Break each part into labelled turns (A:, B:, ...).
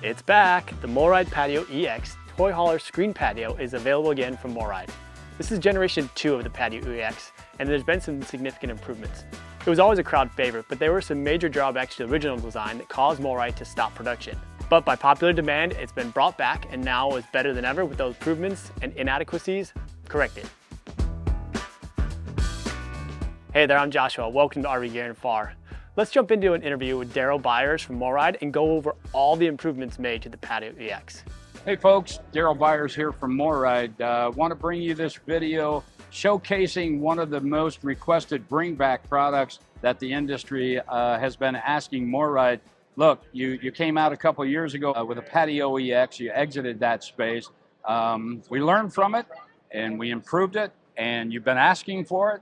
A: It's back! The MORryde Patio EX toy hauler screen patio is available again from MORryde. This is generation 2 of the Patio EX, and there's been some significant improvements. It was always a crowd favorite, but there were some major drawbacks to the original design that caused MORryde to stop production. But by popular demand, it's been brought back and now is better than ever with those improvements and inadequacies corrected. Hey there, I'm Joshua. Welcome to RV Gear and Far. Let's jump into an interview with Daryl Byers from MORryde and go over all the improvements made to the Patio EX.
B: Hey folks, Daryl Byers here from MORryde. Want to bring you this video showcasing one of the most requested bring back products that the industry has been asking MORryde. Look, you came out a couple years ago with a Patio EX, you exited that space. We learned from it and we improved it, and you've been asking for it.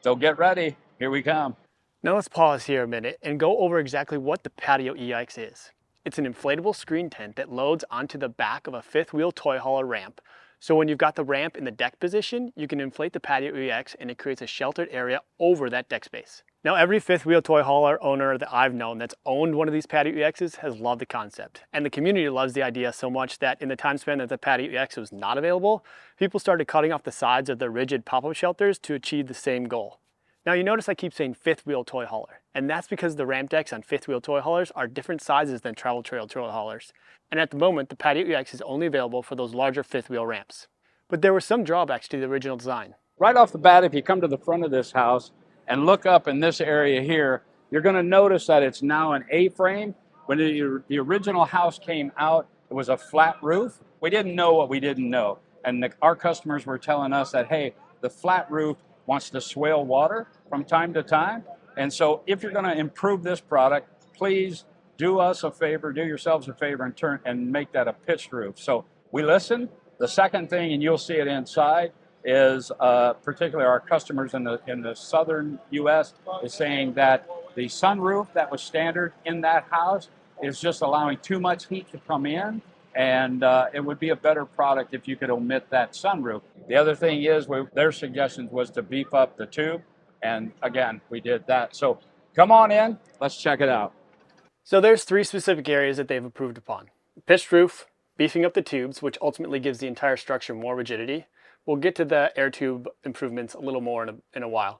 B: So get ready, here we come.
A: Now let's pause here a minute and go over exactly what the Patio EX is. It's an inflatable screen tent that loads onto the back of a fifth wheel toy hauler ramp. So when you've got the ramp in the deck position, you can inflate the Patio EX and it creates a sheltered area over that deck space. Now every fifth wheel toy hauler owner that I've known that's owned one of these Patio EXs has loved the concept. And the community loves the idea so much that in the time span that the Patio EX was not available, people started cutting off the sides of the rigid pop-up shelters to achieve the same goal. Now you notice I keep saying fifth wheel toy hauler, and that's because the ramp decks on fifth wheel toy haulers are different sizes than travel trail toy haulers. And at the moment, the Patio EX is only available for those larger fifth wheel ramps. But there were some drawbacks to the original design.
B: Right off the bat, if you come to the front of this house and look up in this area here, you're going to notice that it's now an A-frame. When the original house came out, it was a flat roof. We didn't know what we didn't know. And our customers were telling us that, hey, the flat roof wants to swale water from time to time. And so if you're going to improve this product, please do us a favor, do yourselves a favor and make that a pitched roof. So we listened. The second thing, and you'll see it inside, is particularly our customers in the southern U.S. is saying that the sunroof that was standard in that house is just allowing too much heat to come in. And it would be a better product if you could omit that sunroof. The other thing is, their suggestions was to beef up the tube, and again, we did that. So come on in, let's check it out.
A: So there's 3 specific areas that they've improved upon. Pitched roof, beefing up the tubes, which ultimately gives the entire structure more rigidity. We'll get to the air tube improvements a little more in a while.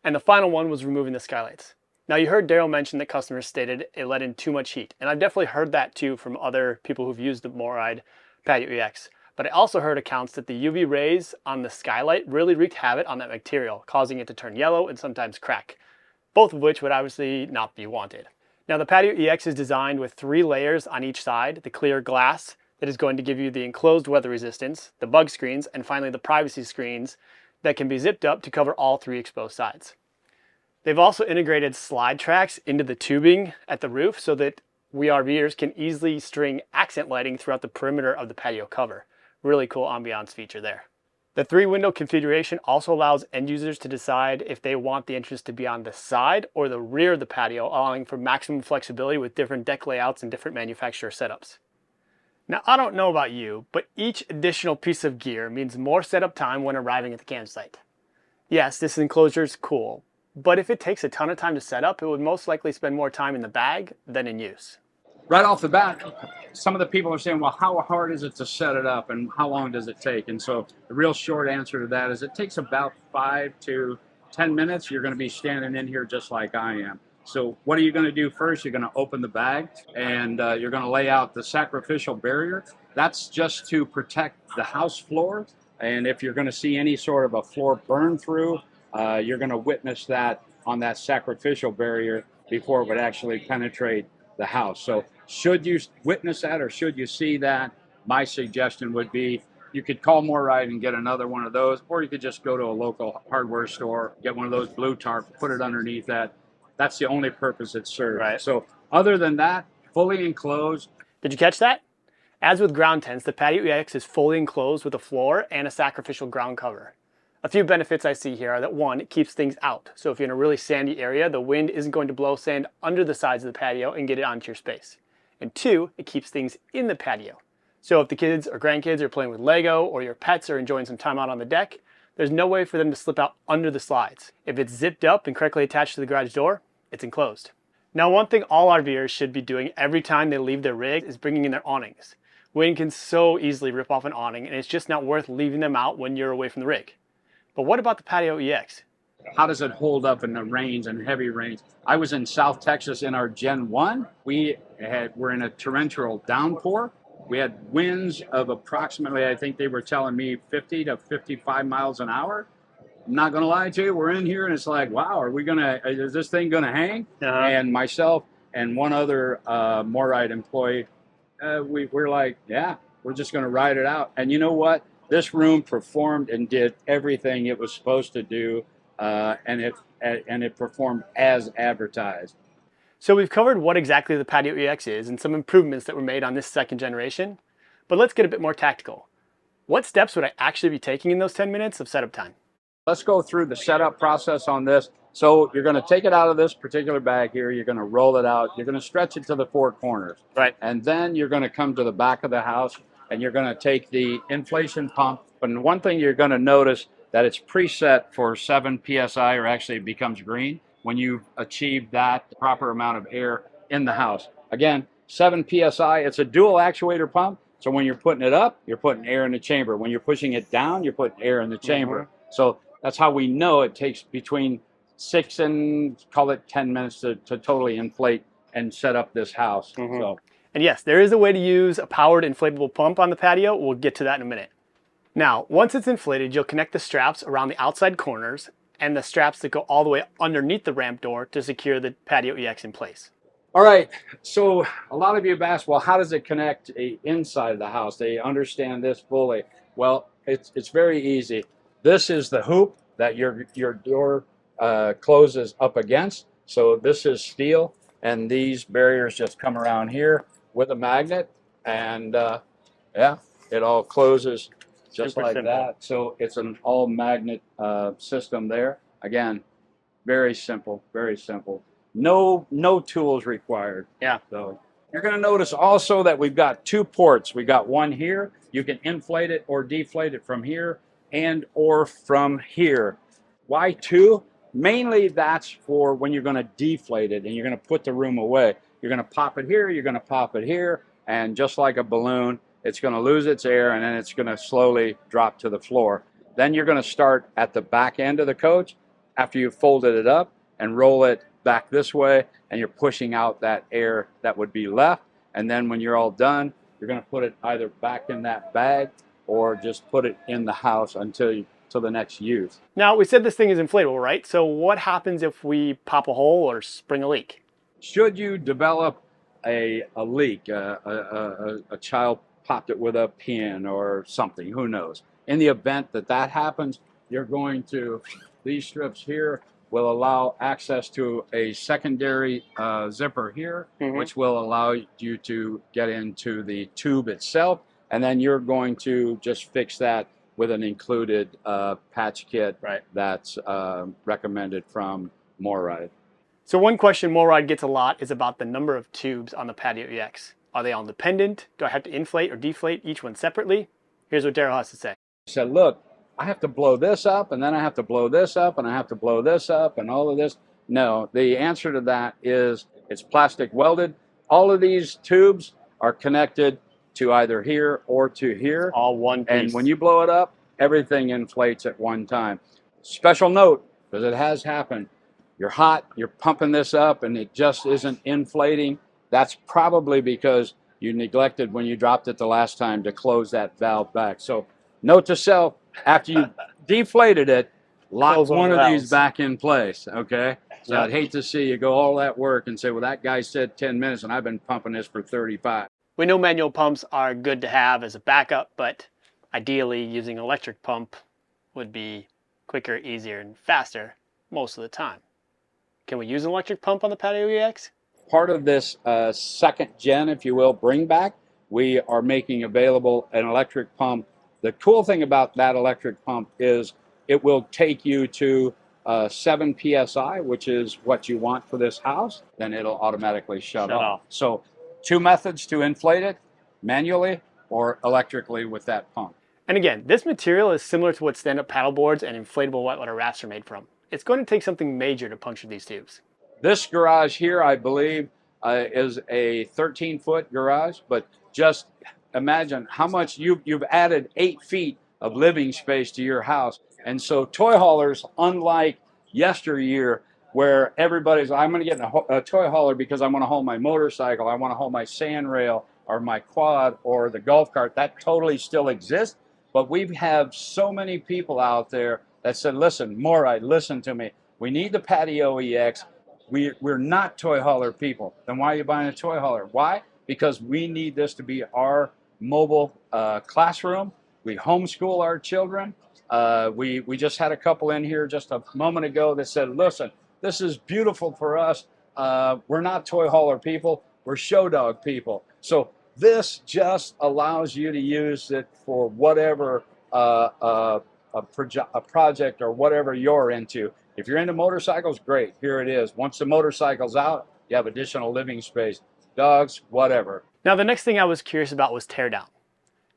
A: And the final one was removing the skylights. Now you heard Daryl mention that customers stated it let in too much heat, and I've definitely heard that too from other people who've used the MORryde Patio EX. But I also heard accounts that the UV rays on the skylight really wreaked havoc on that material, causing it to turn yellow and sometimes crack, both of which would obviously not be wanted. Now the Patio EX is designed with 3 layers on each side: the clear glass that is going to give you the enclosed weather resistance, the bug screens, and finally the privacy screens that can be zipped up to cover all 3 exposed sides. They've also integrated slide tracks into the tubing at the roof so that we RVers can easily string accent lighting throughout the perimeter of the patio cover. Really cool ambiance feature there. The 3-window configuration also allows end users to decide if they want the entrance to be on the side or the rear of the patio, allowing for maximum flexibility with different deck layouts and different manufacturer setups. Now, I don't know about you, but each additional piece of gear means more setup time when arriving at the campsite. Yes, this enclosure is cool, but if it takes a ton of time to set up, it would most likely spend more time in the bag than in use.
B: Right off the bat, some of the people are saying, well, how hard is it to set it up and how long does it take? And so the real short answer to that is it takes about 5 to 10 minutes. You're going to be standing in here just like I am. So what are you going to do first? You're going to open the bag and you're going to lay out the sacrificial barrier. That's just to protect the house floor. And if you're going to see any sort of a floor burn through, you're going to witness that on that sacrificial barrier before it would actually penetrate the house. So should you witness that or should you see that, my suggestion would be you could call MORryde and get another one of those, or you could just go to a local hardware store, get one of those blue tarps, put it underneath that. That's the only purpose it serves.
A: Right.
B: So other than that, fully enclosed.
A: Did you catch that? As with ground tents, the Patio EX is fully enclosed with a floor and a sacrificial ground cover. A few benefits I see here are that 1, it keeps things out. So if you're in a really sandy area, the wind isn't going to blow sand under the sides of the patio and get it onto your space. And 2, it keeps things in the patio. So if the kids or grandkids are playing with Lego or your pets are enjoying some time out on the deck, there's no way for them to slip out under the slides. If it's zipped up and correctly attached to the garage door, it's enclosed. Now, one thing all RVers should be doing every time they leave their rig is bringing in their awnings. Wind can so easily rip off an awning, and it's just not worth leaving them out when you're away from the rig. But what about the Patio EX?
B: How does it hold up in the rains and heavy rains? I was in South Texas in our Gen 1. Were in a torrential downpour. We had winds of approximately, I think they were telling me 50 to 55 miles an hour. I'm not going to lie to you. We're in here and it's like, wow, is this thing going to hang? And myself and one other MORryde employee, we're like, yeah, we're just going to ride it out. And you know what? This room performed and did everything it was supposed to do, and it performed as advertised.
A: So we've covered what exactly the Patio EX is and some improvements that were made on this second generation, but let's get a bit more tactical. What steps would I actually be taking in those 10 minutes of setup time?
B: Let's go through the setup process on this. So you're going to take it out of this particular bag here. You're going to roll it out. You're going to stretch it to the four corners.
A: Right.
B: And then you're going to come to the back of the house and you're going to take the inflation pump. And one thing you're going to notice that it's preset for 7 PSI, or actually it becomes green when you've achieved that proper amount of air in the house. Again, 7 PSI, it's a dual actuator pump. So when you're putting it up, you're putting air in the chamber. When you're pushing it down, you're putting air in the chamber. So that's how we know it takes between 6 and call it 10 minutes to totally inflate and set up this house. So,
A: and yes, there is a way to use a powered inflatable pump on the patio. We'll get to that in a minute. Now, once it's inflated, you'll connect the straps around the outside corners and the straps that go all the way underneath the ramp door to secure the Patio EX in place.
B: All right, so a lot of you have asked, well, how does it connect inside of the house? They understand this fully. Well, it's very easy. This is the hoop that your door closes up against. So this is steel, and these barriers just come around here with a magnet, and yeah, it all closes just
A: Super
B: like
A: simple.
B: that. So it's an all magnet system there. Again, very simple, very simple. No tools required.
A: Yeah.
B: So you're going to notice also that we've got 2 ports. We got one here. You can inflate it or deflate it from here and or from here. Why 2? Mainly that's for when you're going to deflate it and you're going to put the room away. You're going to pop it here, you're going to pop it here, and just like a balloon, it's going to lose its air and then it's going to slowly drop to the floor. Then you're going to start at the back end of the coach after you've folded it up and roll it back this way, and you're pushing out that air that would be left. And then when you're all done, you're going to put it either back in that bag or just put it in the house until the next use.
A: Now, we said this thing is inflatable, right? So what happens if we pop a hole or spring a leak?
B: Should you develop a leak, a child popped it with a pin or something, who knows? In the event that that happens, you're going to, these strips here will allow access to a secondary zipper here, which will allow you to get into the tube itself. And then you're going to just fix that with an included patch kit that's recommended from MORryde.
A: So one question MORryde gets a lot is about the number of tubes on the Patio EX. Are they all dependent? Do I have to inflate or deflate each one separately? Here's what Daryl has to say.
B: He said, look, I have to blow this up, and then I have to blow this up, and I have to blow this up, and all of this. No, the answer to that is it's plastic welded. All of these tubes are connected to either here or to here.
A: All one piece.
B: And when you blow it up, everything inflates at one time. Special note, because it has happened. You're hot, you're pumping this up, and it just isn't inflating. That's probably because you neglected when you dropped it the last time to close that valve back. So note to self, after you deflated it, lock one of these back in place, okay? So I'd hate to see you go all that work and say, well, that guy said 10 minutes and I've been pumping this for 35.
A: We know manual pumps are good to have as a backup, but ideally using an electric pump would be quicker, easier, and faster most of the time. Can we use an electric pump on the Patio EX?
B: Part of this second gen, if you will, bring back, we are making available an electric pump. The cool thing about that electric pump is it will take you to 7 PSI, which is what you want for this house. Then it'll automatically shut off. So 2 methods to inflate it, manually or electrically with that pump.
A: And again, this material is similar to what stand-up paddle boards and inflatable whitewater rafts are made from. It's going to take something major to puncture these tubes.
B: This garage here, I believe, is a 13-foot garage, but just imagine how much you've added 8 feet of living space to your house. And so toy haulers, unlike yesteryear, where everybody's, I'm going to get a toy hauler because I want to haul my motorcycle, I want to haul my sand rail or my quad or the golf cart. That totally still exists. But we have so many people out there that said, listen, MORryde, listen to me. We need the Patio EX. We're not toy hauler people. Then why are you buying a toy hauler? Why? Because we need this to be our mobile classroom. We homeschool our children. We just had a couple in here just a moment ago that said, listen, this is beautiful for us. We're not toy hauler people. We're show dog people. So this just allows you to use it for whatever a project or whatever you're into. If you're into motorcycles, great, here it is. Once the motorcycle's out, you have additional living space. Dogs, whatever.
A: Now the next thing I was curious about was tear down.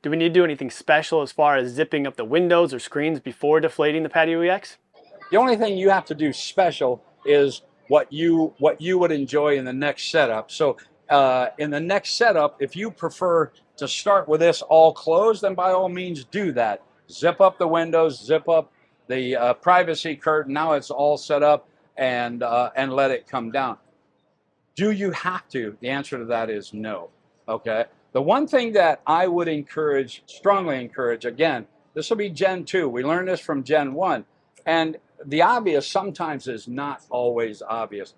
A: Do we need to do anything special as far as zipping up the windows or screens before deflating the Patio EX?
B: The only thing you have to do special is what you would enjoy in the next setup. So in the next setup, if you prefer to start with this all closed, then by all means do that. Zip up the windows, zip up the privacy curtain. Now it's all set up, and let it come down. Do you have to? The answer to that is no. Okay. The one thing that I would encourage, strongly encourage, again, this will be Gen 2. We learned this from Gen 1. And the obvious sometimes is not always obvious.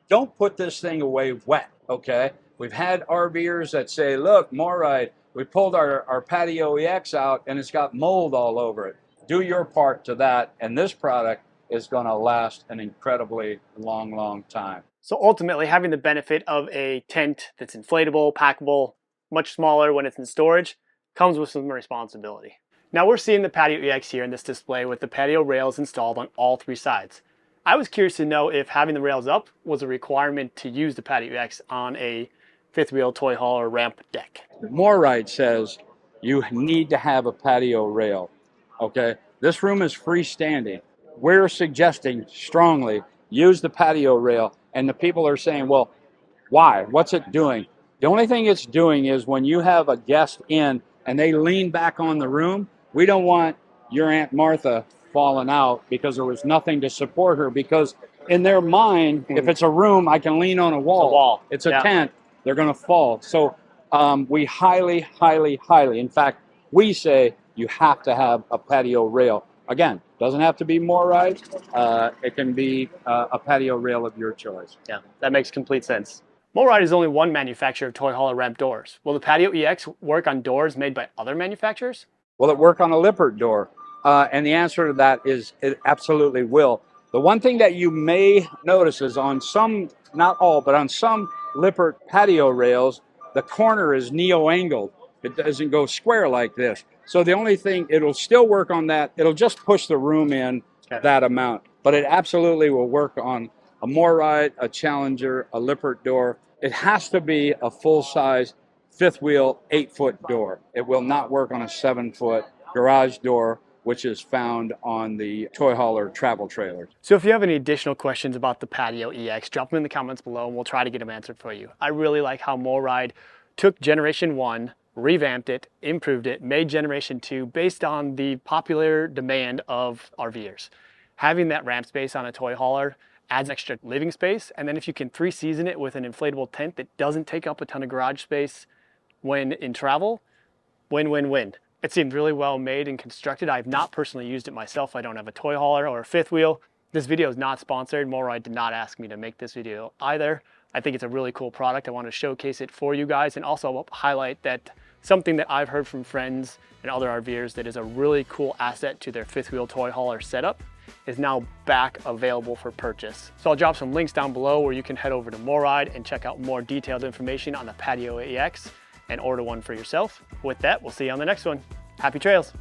B: Don't put this thing away wet, okay? We've had RVers that say, look, MORryde, we pulled our Patio EX out and it's got mold all over it. Do your part to that, and this product is going to last an incredibly long, long time.
A: So ultimately, having the benefit of a tent that's inflatable, packable, much smaller when it's in storage, comes with some responsibility. Now we're seeing the Patio EX here in this display with the patio rails installed on all 3 sides. I was curious to know if having the rails up was a requirement to use the Patio EX on a 5th wheel toy hauler ramp deck.
B: MORryde says you need to have a patio rail, okay? This room is freestanding. We're suggesting strongly use the patio rail, and the people are saying, well, why? What's it doing? The only thing it's doing is when you have a guest in and they lean back on the room, we don't want your Aunt Martha falling out because there was nothing to support her, because in their mind, if it's a room, I can lean on a wall. It's a tent, they're going to fall. So we highly, highly, highly, in fact, we say you have to have a patio rail. Again, doesn't have to be MORryde. It can be a patio rail of your choice.
A: Yeah, that makes complete sense. MORryde is only one manufacturer of toy hauler ramp doors. Will the Patio EX work on doors made by other manufacturers?
B: Will it work on a Lippert door? And the answer to that is it absolutely will. The one thing that you may notice is on some, not all, but on some Lippert patio rails, the corner is neo-angled. It doesn't go square like this. So the only thing, it'll still work on that. It'll just push the room in that amount. But it absolutely will work on a MORryde, a Challenger, a Lippert door. It has to be a full-size 5th wheel 8-foot door. It will not work on a 7-foot garage door, which is found on the toy hauler travel trailers.
A: So if you have any additional questions about the Patio EX, drop them in the comments below and we'll try to get them answered for you. I really like how MORryde took Generation 1, revamped it, improved it, made Generation 2 based on the popular demand of RVers. Having that ramp space on a toy hauler adds extra living space, and then if you can 3-season it with an inflatable tent that doesn't take up a ton of garage space when in travel, win-win-win. It seemed really well made and constructed. I have not personally used it myself. I don't have a toy hauler or a 5th wheel. This video is not sponsored. MORryde did not ask me to make this video either. I think it's a really cool product. I want to showcase it for you guys and also highlight that something that I've heard from friends and other RVers that is a really cool asset to their 5th wheel toy hauler setup is now back available for purchase. So I'll drop some links down below where you can head over to MORryde and check out more detailed information on the Patio EX and order one for yourself. With that, we'll see you on the next one. Happy trails.